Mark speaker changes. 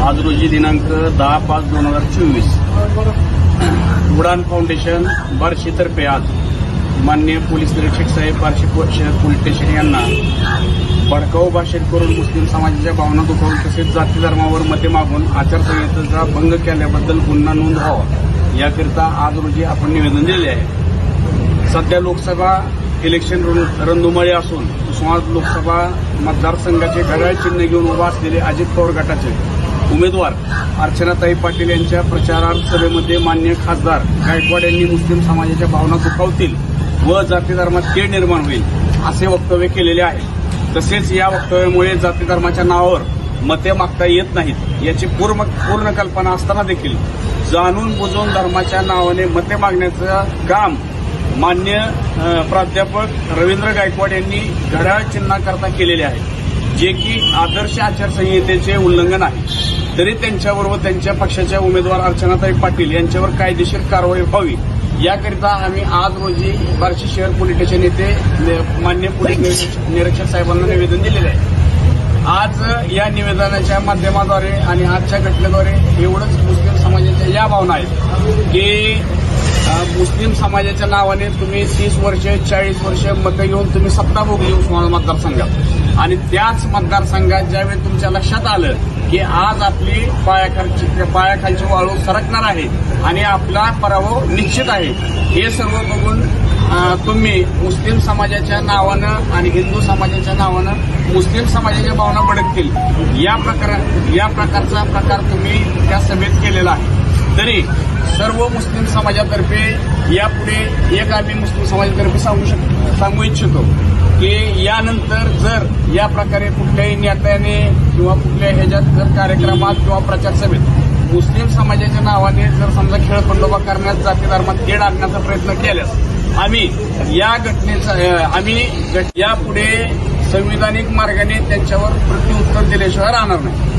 Speaker 1: आज रोजी दिनांक 10/5/2024 उडान फाउंडेशन बार्शीतर्फे आज माननीय पोलीस निरीक्षक साहेब बार्शी शहर पोलीस स्टेशन यांना भडकाऊ भाषेत करून मुस्लिम समाजाच्या भावना दुखावून तसेच जाती धर्मावर मते मागून आचारसंहितेचा भंग केल्याबद्दल गुन्हा नोंद व्हावा याकरिता आज रोजी आपण निवेदन दिले आहे। सध्या लोकसभा इलेक्शन रणधुमाळी असून उस्मानाबाद लोकसभा मतदारसंघाचे घड्याळ चिन्ह घेऊन उभा असलेले अजित पवार गटाचे उमेदवार अर्चनाताई पाटील यांच्या प्रचारार्थ सभेमध्ये माननीय खासदार गायकवाड यांनी मुस्लिम समाजाच्या भावना दुखावतील व जाती धर्मात तेढ निर्माण होईल असे वक्तव्य केलेले आहे। तसेच या वक्तव्यामुळे जाती धर्माच्या नावावर मते मागता येत नाहीत याची पूर्ण कल्पना असताना देखील जाणून बुजून धर्माच्या नावाने मते मागण्याचं काम मान्य प्राध्यापक रवींद्र गायकवाड यांनी घड्याळ चिन्हाकरता केलेले आहे, जे की आदर्श आचारसंहितेचे उल्लंघन आहे। तरी त्यांच्यावर व त्यांच्या पक्षाच्या उमेदवार अर्चनाताई पाटील यांच्यावर कायदेशीर कारवाई व्हावी याकरिता आम्ही आज रोजी बार्शी शहर पोलीस स्टेशन येथे मान्य पोलीस निरीक्षक साहेबांना निवेदन दिलेले आहे। आज या निवेदनाच्या माध्यमाद्वारे आणि आजच्या घटनेद्वारे एवढंच मुस्लिम समाजाच्या या भावना आहेत की मुस्लिम समाजाच्या नावाने तुम्ही 30 वर्ष 40 वर्ष मतं घेऊन तुम्ही सत्ता भोगली उस्मानाबाद मतदारसंघात आणि त्याच मतदारसंघात ज्यावेळी तुमच्या लक्षात आलं की आज आपली पायाखालची वाळू सरकणार आहे आणि आपला पराभव निश्चित आहे, हे सर्व बघून तुम्ही मुस्लिम समाजाच्या नावानं आणि हिंदू समाजाच्या नावानं मुस्लिम समाजाच्या भावना भडकतील या प्रकारचा प्रकार तुम्ही त्या सभेत केलेला आहे। तरी सर्व मुस्लिम समाजातर्फे यापुढे एक आम्ही मुस्लिम समाजातर्फे सांगू इच्छितो की यानंतर जर या प्रकारे कुठल्याही नेत्याने किंवा कुठल्या ह्याच्यात जर कार्यक्रमात किंवा प्रचार सभेत मुस्लिम समाजाच्या नावाने जर समजा खेळखंडोबा करण्यास जाती धर्मात तेढ आणण्याचा प्रयत्न केल्यास आम्ही या घटनेचा यापुढे संविधानिक मार्गाने त्यांच्यावर प्रत्युत्तर दिल्याशिवाय राहणार नाही।